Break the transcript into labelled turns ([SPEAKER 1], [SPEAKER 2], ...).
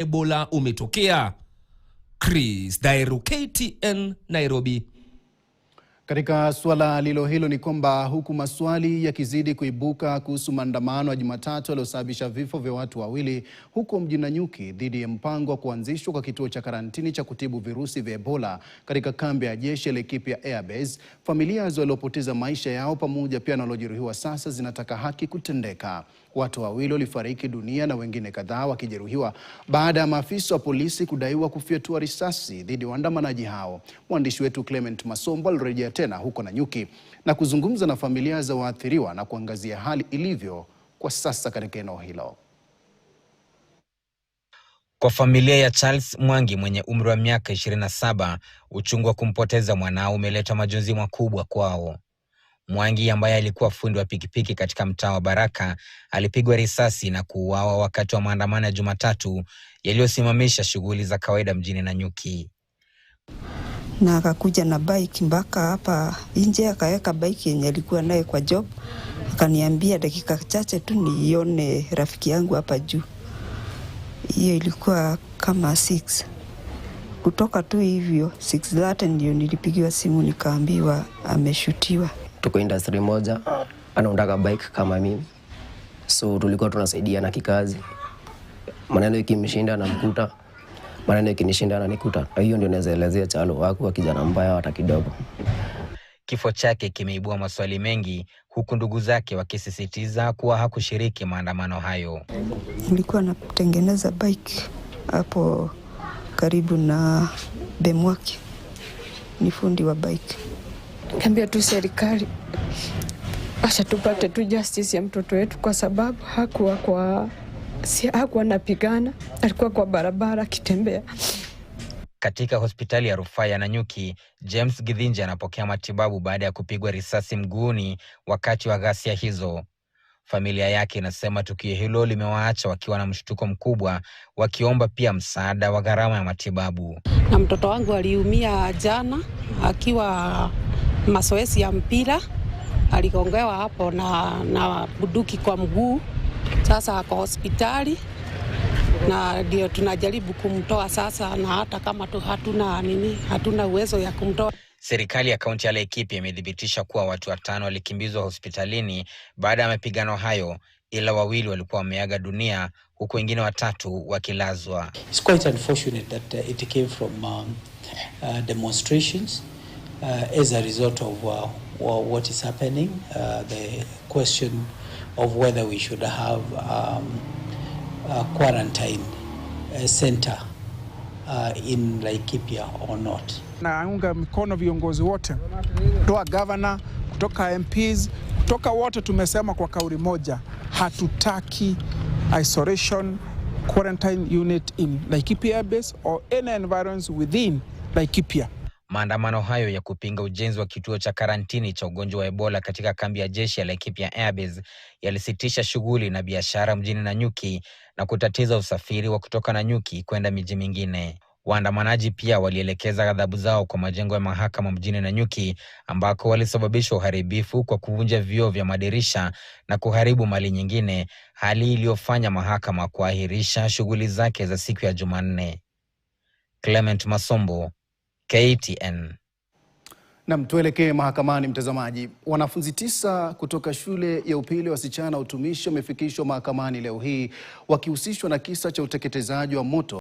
[SPEAKER 1] Ebola umetokea. Chris Dairu, KTN, Nairobi.
[SPEAKER 2] Katika suala hilo ni kwamba huku maswali yakizidi kuibuka kuhusu maandamano ya Jumatatu yaliyosababisha vifo vya watu wawili huko mjini Nanyuki dhidi ya mpango wa kuanzishwa kwa kituo cha karantini cha kutibu virusi vya Ebola katika kambi ya jeshi ya Laikipia Air Base, familia waliopoteza maisha yao pamoja pia na waliojeruhiwa sasa zinataka haki kutendeka. Watu wawili walifariki dunia na wengine kadhaa wakijeruhiwa baada ya maafisa wa polisi kudaiwa kufyatua risasi dhidi ya waandamanaji hao. Mwandishi wetu Clement Masombo alirejea tena huko Nanyuki na kuzungumza na familia za waathiriwa na kuangazia hali ilivyo kwa sasa katika eneo hilo.
[SPEAKER 3] Kwa familia ya Charles Mwangi mwenye umri wa miaka 27, uchungu wa kumpoteza mwanao umeleta majonzi makubwa kwao. Mwangi ambaye alikuwa fundi wa pikipiki katika mtaa wa Baraka alipigwa risasi na kuuawa wakati wa maandamano ya Jumatatu yaliyosimamisha shughuli za kawaida mjini Nanyuki.
[SPEAKER 4] Na akakuja na bike mpaka hapa nje, akaweka bike yenye alikuwa naye kwa job, akaniambia dakika chache tu nione rafiki yangu hapa juu. Hiyo ilikuwa kama 6. Kutoka tu hivyo 6:30 ndio nilipigiwa simu nikaambiwa ameshutiwa.
[SPEAKER 5] Tuko industry moja, anaundaka bike kama mimi. So tulikuwa tunasaidiana kikazi. Maneno ikimshinda na mkuta, maneno ikinishinda na nikuta. Hiyo ndio naweza elezea Chalo wako wa kijana mbaya hata kidogo.
[SPEAKER 3] Kifo chake kimeibua maswali mengi, huku ndugu zake wakisisitiza kuwa hakushiriki maandamano hayo.
[SPEAKER 4] Nilikuwa natengeneza bike hapo karibu na Bemwaki. Ni fundi wa bike.
[SPEAKER 6] Kambia tu serikali acha tupate tu justice ya mtoto wetu, kwa sababu hakuwa anapigana, alikuwa kwa barabara akitembea.
[SPEAKER 3] Katika hospitali ya rufaa ya Nanyuki, James Githinji anapokea matibabu baada ya kupigwa risasi mguuni wakati wa ghasia hizo. Familia yake inasema tukio hilo limewaacha wakiwa na mshtuko mkubwa, wakiomba pia msaada wa gharama ya matibabu.
[SPEAKER 7] Na mtoto wangu aliumia jana akiwa mazoezi ya mpira, aligongewa hapo na buduki kwa mguu. Sasa ako hospitali na ndio tunajaribu kumtoa sasa, na hata kama tu hatuna uwezo ya kumtoa.
[SPEAKER 3] Serikali ya kaunti ya Laikipia imedhibitisha kuwa watu 5 walikimbizwa hospitalini baada ya mapigano hayo, ila 2 walikuwa wameaga dunia huku wengine 3 wakilazwa.
[SPEAKER 8] It's quite unfortunate that it came from demonstrations as a result of what is happening. The question of whether we should have a quarantine center in Laikipia or not.
[SPEAKER 9] Naunga mikono viongozi wote, kutoka governor, kutoka MPs, kutoka wote tumesema kwa kauli moja, hatutaki isolation quarantine unit in Laikipia Air Base or any environs within Laikipia.
[SPEAKER 3] Maandamano hayo ya kupinga ujenzi wa kituo cha karantini cha ugonjwa wa Ebola katika kambi ya jeshi ya Laikipia Air Base yalisitisha shughuli na biashara mjini Nanyuki na kutatiza usafiri wa kutoka Nanyuki kwenda miji mingine. Waandamanaji pia walielekeza ghadhabu zao kwa majengo ya mahakama mjini Nanyuki, ambako walisababisha uharibifu kwa kuvunja vioo vya madirisha na kuharibu mali nyingine, hali iliyofanya mahakama kuahirisha shughuli zake za siku ya Jumanne. Clement Masombo, KTN.
[SPEAKER 2] Na tuelekee mahakamani mtazamaji. Wanafunzi 9 kutoka shule ya upili wasichana utumishi wamefikishwa mahakamani leo hii wakihusishwa na kisa cha uteketezaji wa moto